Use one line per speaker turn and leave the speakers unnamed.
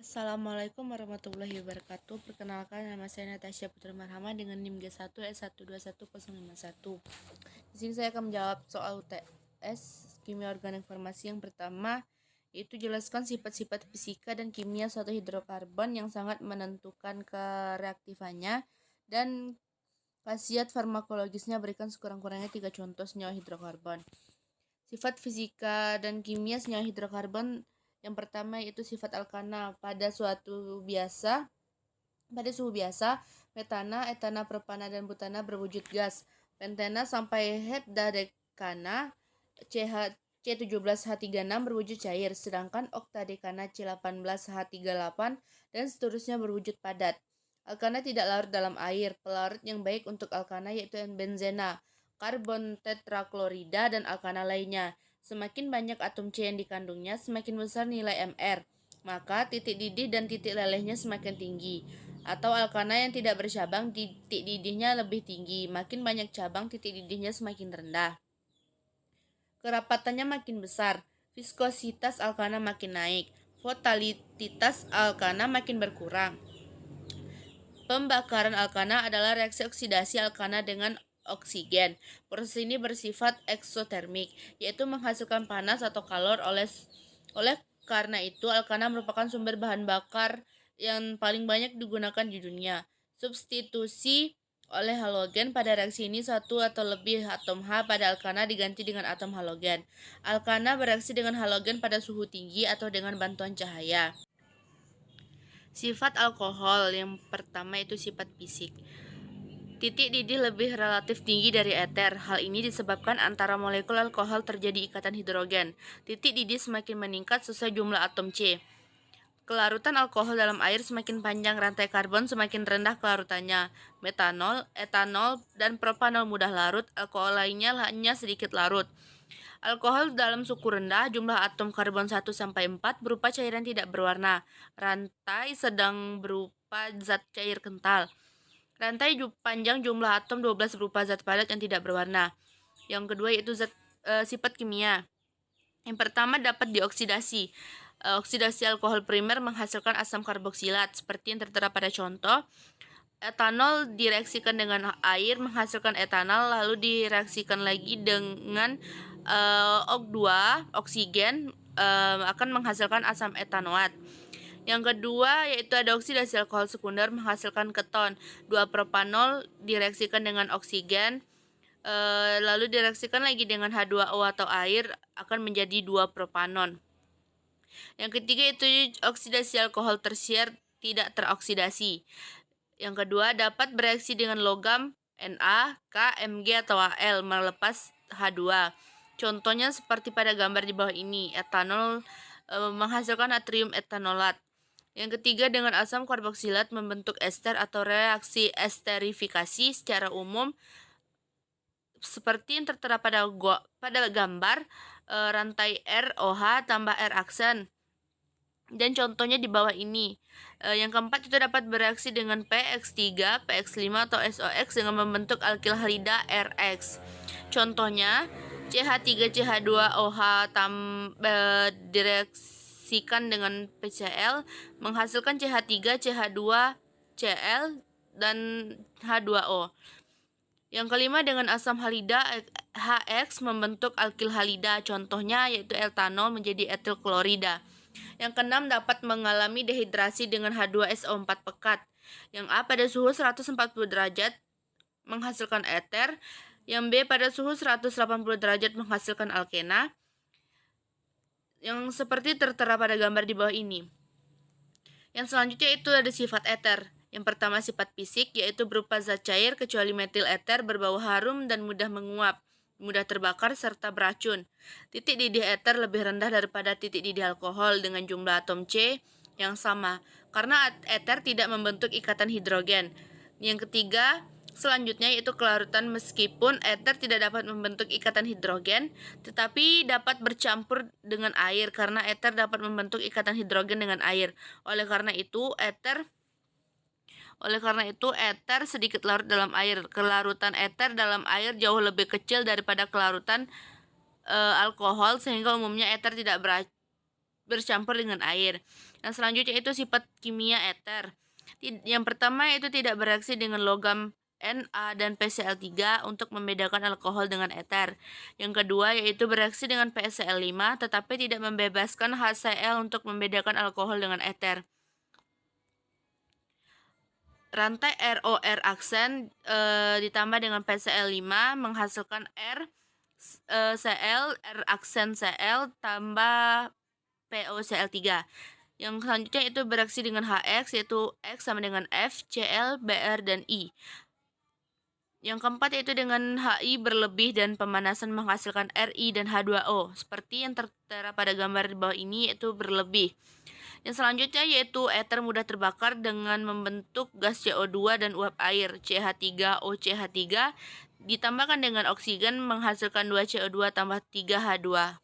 Assalamualaikum warahmatullahi wabarakatuh. Perkenalkan, nama saya Natasha Putri Marhama dengan NIM G1 S121051. Di sini saya akan menjawab soal UTS Kimia Organik Farmasi yang pertama, yaitu jelaskan sifat-sifat fisika dan kimia suatu hidrokarbon yang sangat menentukan kereaktifannya dan khasiat farmakologisnya. Berikan sekurang-kurangnya 3 contoh senyawa hidrokarbon. Sifat fisika dan kimia senyawa hidrokarbon yang pertama yaitu sifat alkana. Pada suhu biasa, metana, etana, propana, dan butana berwujud gas. Pentana sampai heptadekana, C17H36 berwujud cair, sedangkan oktadekana C18H38 dan seterusnya berwujud padat. Alkana tidak larut dalam air. Pelarut yang baik untuk alkana yaitu benzena, karbon tetraklorida, dan alkana lainnya. Semakin banyak atom C yang dikandungnya, semakin besar nilai Mr. Maka titik didih dan titik lelehnya semakin tinggi. Atau alkana yang tidak bercabang, titik didihnya lebih tinggi. Makin banyak cabang, titik didihnya semakin rendah. Kerapatannya makin besar. Viskositas alkana makin naik. Volatilitas alkana makin berkurang. Pembakaran alkana adalah reaksi oksidasi alkana dengan oksigen. Proses ini bersifat eksotermik, yaitu menghasilkan panas atau kalor. Oleh karena itu, alkana merupakan sumber bahan bakar yang paling banyak digunakan di dunia. Substitusi oleh halogen pada reaksi ini, satu atau lebih atom H pada alkana diganti dengan atom halogen. Alkana bereaksi dengan halogen pada suhu tinggi atau dengan bantuan cahaya. Sifat alkohol yang pertama itu sifat fisik. Titik didih lebih relatif tinggi dari eter. Hal ini disebabkan antara molekul alkohol terjadi ikatan hidrogen. Titik didih semakin meningkat sesuai jumlah atom C. Kelarutan alkohol dalam air semakin panjang, rantai karbon semakin rendah kelarutannya. Metanol, etanol, dan propanol mudah larut, alkohol lainnya hanya sedikit larut. Alkohol dalam suhu rendah, jumlah atom karbon 1-4 berupa cairan tidak berwarna. Rantai sedang berupa zat cair kental. Rantai panjang, jumlah atom 12 berupa zat padat yang tidak berwarna. Yang kedua yaitu sifat kimia. Yang pertama dapat dioksidasi. Oksidasi alkohol primer menghasilkan asam karboksilat seperti yang tertera pada contoh. Etanol direaksikan dengan air menghasilkan etanol, lalu direaksikan lagi dengan O2, oksigen, akan menghasilkan asam etanoat. Yang kedua yaitu ada oksidasi alkohol sekunder menghasilkan keton. 2-propanol direaksikan dengan oksigen, lalu direaksikan lagi dengan H2O atau air, akan menjadi 2-propanon. Yang ketiga itu oksidasi alkohol tersier tidak teroksidasi. Yang kedua dapat bereaksi dengan logam Na, K, Mg, atau Al melepas H2. Contohnya seperti pada gambar di bawah ini, etanol menghasilkan natrium etanolat. Yang ketiga dengan asam karboksilat membentuk ester atau reaksi esterifikasi. Secara umum seperti yang tertera pada gambar, rantai ROH tambah R aksen. Dan contohnya di bawah ini. Yang keempat itu dapat bereaksi dengan PX3, PX5, atau SOX dengan membentuk alkil halida RX. Contohnya CH3CH2OH direaksikan dengan PCl menghasilkan CH3, CH2Cl, dan H2O. Yang kelima dengan asam halida HX membentuk alkil halida. Contohnya yaitu etanol menjadi etil klorida. Yang keenam dapat mengalami dehidrasi dengan H2SO4 pekat. Yang A pada suhu 140 derajat menghasilkan eter. Yang B pada suhu 180 derajat menghasilkan alkena. Yang seperti tertera pada gambar di bawah ini. Yang selanjutnya itu ada sifat eter. Yang pertama sifat fisik yaitu berupa zat cair kecuali metil eter, berbau harum dan mudah menguap, mudah terbakar serta beracun. Titik didih eter lebih rendah daripada titik didih alkohol dengan jumlah atom C yang sama karena eter tidak membentuk ikatan hidrogen. Yang ketiga selanjutnya yaitu kelarutan. Meskipun eter tidak dapat membentuk ikatan hidrogen, tetapi dapat bercampur dengan air karena eter dapat membentuk ikatan hidrogen dengan air. Oleh karena itu eter sedikit larut dalam air. Kelarutan eter dalam air jauh lebih kecil daripada kelarutan alkohol, sehingga umumnya eter tidak beracun bercampur dengan air. Yang selanjutnya itu sifat kimia eter. Yang pertama itu tidak bereaksi dengan logam Na dan PCl3 untuk membedakan alkohol dengan eter. Yang kedua yaitu bereaksi dengan PCl5 tetapi tidak membebaskan HCl untuk membedakan alkohol dengan eter. Rantai ROR aksen ditambah dengan PCl5 menghasilkan Cl, R aksen Cl tambah POCl3. Yang selanjutnya itu bereaksi dengan HX, yaitu X sama dengan F, Cl, Br, dan I. Yang keempat yaitu dengan HI berlebih dan pemanasan menghasilkan Ri dan H2O. Seperti yang tertera pada gambar di bawah ini yaitu berlebih. Yang selanjutnya yaitu eter mudah terbakar dengan membentuk gas CO2 dan uap air CH3OCH3 ditambahkan dengan oksigen menghasilkan 2CO2 tambah 3H2.